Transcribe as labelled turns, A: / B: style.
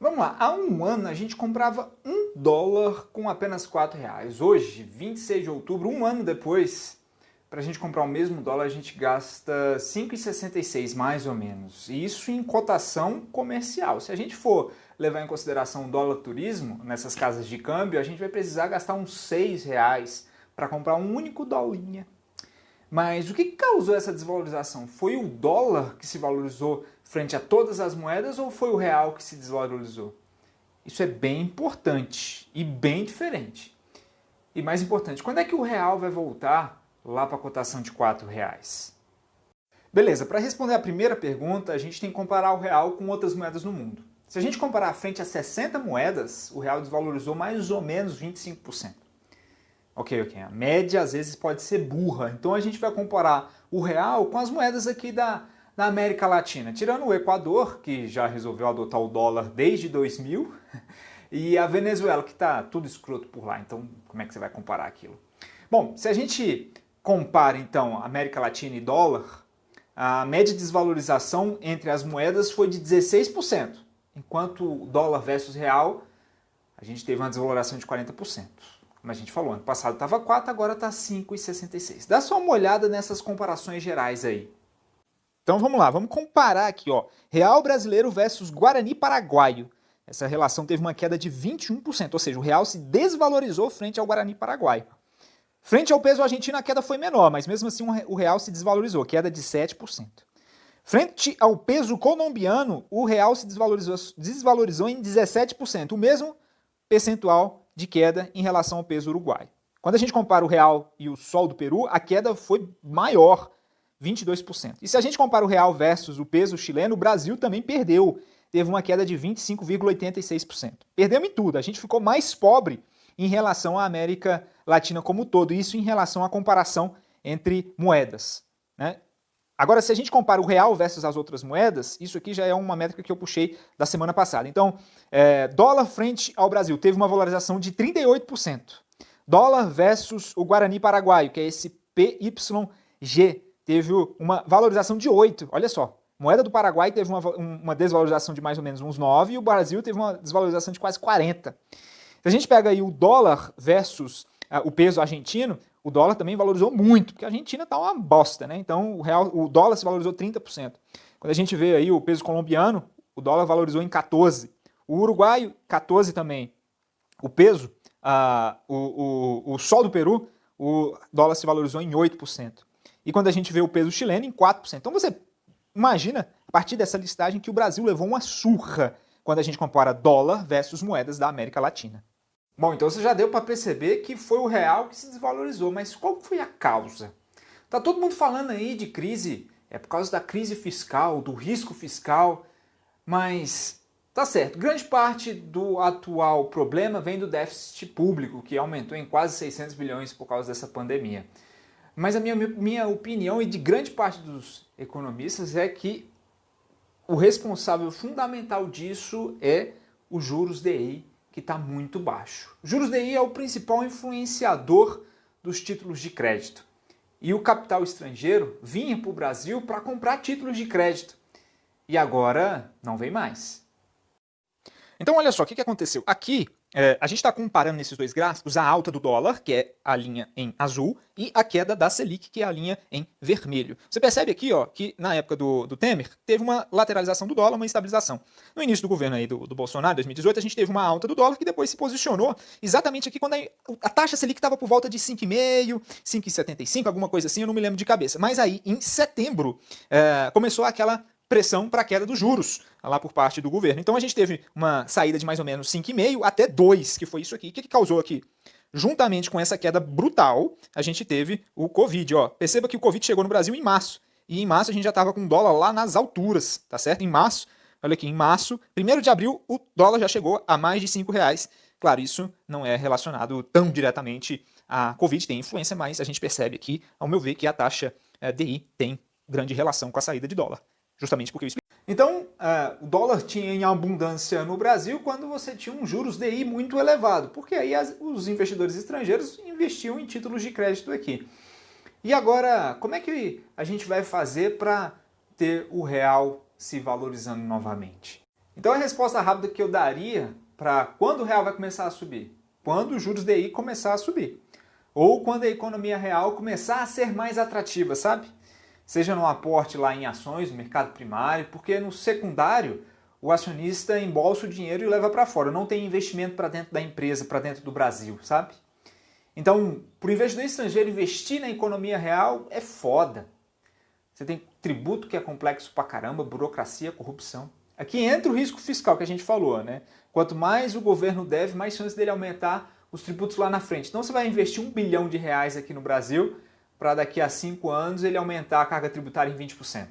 A: Vamos lá, há um ano a gente comprava $1 com apenas R$4. Hoje, 26 de outubro, um ano depois, para a gente comprar o mesmo dólar a gente gasta R$ 5,66 mais ou menos. E isso em cotação comercial. Se a gente for levar em consideração o dólar turismo, nessas casas de câmbio, a gente vai precisar gastar uns R$6 para comprar um único dolinha. Mas o que causou essa desvalorização? Foi o dólar que se valorizou frente a todas as moedas ou foi o real que se desvalorizou? Isso é bem importante e bem diferente. E mais importante, quando é que o real vai voltar lá para a cotação de R$4? Beleza, para responder a primeira pergunta, a gente tem que comparar o real com outras moedas no mundo. Se a gente comparar frente a 60 moedas, o real desvalorizou mais ou menos 25%. Ok, a média às vezes pode ser burra, então a gente vai comparar o real com as moedas aqui da América Latina, tirando o Equador, que já resolveu adotar o dólar desde 2000, e a Venezuela, que está tudo escroto por lá, então como é que você vai comparar aquilo? Bom, se a gente compara então América Latina e dólar, a média de desvalorização entre as moedas foi de 16%, enquanto o dólar versus real, a gente teve uma desvalorização de 40%. Como a gente falou, ano passado estava 4, agora está 5,66. Dá só uma olhada nessas comparações gerais aí. Então vamos lá, vamos comparar aqui, ó, real brasileiro versus Guarani paraguaio. Essa relação teve uma queda de 21%, ou seja, o real se desvalorizou frente ao Guarani paraguaio. Frente ao peso argentino a queda foi menor, mas mesmo assim o real se desvalorizou, queda de 7%. Frente ao peso colombiano, o real se desvalorizou em 17%, o mesmo percentual de queda em relação ao peso uruguaio. Quando a gente compara o real e o sol do Peru, a queda foi maior, 22%. E se a gente compara o real versus o peso chileno, o Brasil também perdeu, teve uma queda de 25,86%. Perdemos em tudo, a gente ficou mais pobre em relação à América Latina como um todo, isso em relação à comparação entre moedas, né? Agora, se a gente compara o real versus as outras moedas, isso aqui já é uma métrica que eu puxei da semana passada. Então, dólar frente ao Brasil teve uma valorização de 38%. Dólar versus o Guarani paraguaio, que é esse PYG, teve uma valorização de 8%. Olha só, moeda do Paraguai teve uma desvalorização de mais ou menos uns 9% e o Brasil teve uma desvalorização de quase 40%. Se a gente pega aí o dólar versus o peso argentino, o dólar também valorizou muito, porque a Argentina tá uma bosta, né? Então o dólar se valorizou 30%. Quando a gente vê aí o peso colombiano, o dólar valorizou em 14%. O uruguaio, 14% também. O peso, o sol do Peru, o dólar se valorizou em 8%. E quando a gente vê o peso chileno, em 4%. Então você imagina, a partir dessa listagem, que o Brasil levou uma surra quando a gente compara dólar versus moedas da América Latina. Bom, então você já deu para perceber que foi o real que se desvalorizou, mas qual foi a causa? Tá todo mundo falando aí de crise, é por causa da crise fiscal, do risco fiscal, mas tá certo, grande parte do atual problema vem do déficit público, que aumentou em quase 600 bilhões por causa dessa pandemia. Mas a minha opinião e de grande parte dos economistas é que o responsável fundamental disso é os juros DI, que está muito baixo. O juros DI é o principal influenciador dos títulos de crédito. E o capital estrangeiro vinha para o Brasil para comprar títulos de crédito. E agora não vem mais. Então olha só, o que aconteceu? Aqui a gente está comparando nesses dois gráficos a alta do dólar, que é a linha em azul, e a queda da Selic, que é a linha em vermelho. Você percebe aqui, ó, que na época do Temer, teve uma lateralização do dólar, uma estabilização. No início do governo aí do Bolsonaro, 2018, a gente teve uma alta do dólar que depois se posicionou exatamente aqui quando a taxa Selic estava por volta de 5,5, 5,75, alguma coisa assim, eu não me lembro de cabeça. Mas aí, em setembro, começou aquela pressão para a queda dos juros lá por parte do governo. Então a gente teve uma saída de mais ou menos 5,5 até 2, que foi isso aqui. O que causou aqui? Juntamente com essa queda brutal, a gente teve o Covid. Ó. Perceba que o Covid chegou no Brasil em março. E em março a gente já estava com o dólar lá nas alturas, tá certo? Em março, olha aqui, em março, 1º de abril, o dólar já chegou a mais de R$5. Claro, isso não é relacionado tão diretamente à Covid, tem influência, mas a gente percebe aqui, ao meu ver, que a taxa DI tem grande relação com a saída de dólar. Justamente porque eu expliquei. Então, o dólar tinha em abundância no Brasil quando você tinha um juros DI muito elevado, porque aí os investidores estrangeiros investiam em títulos de crédito aqui. E agora, como é que a gente vai fazer para ter o real se valorizando novamente? Então a resposta rápida que eu daria para quando o real vai começar a subir? Quando os juros DI começar a subir. Ou quando a economia real começar a ser mais atrativa, sabe? Seja no aporte lá em ações, no mercado primário, porque no secundário o acionista embolsa o dinheiro e leva para fora. Não tem investimento para dentro da empresa, para dentro do Brasil, sabe? Então, para o investidor estrangeiro investir na economia real é foda. Você tem tributo que é complexo pra caramba, burocracia, corrupção. Aqui entra o risco fiscal que a gente falou, né? Quanto mais o governo deve, mais chance dele aumentar os tributos lá na frente. Então você vai investir R$1 bilhão aqui no Brasil para daqui a 5 anos ele aumentar a carga tributária em 20%.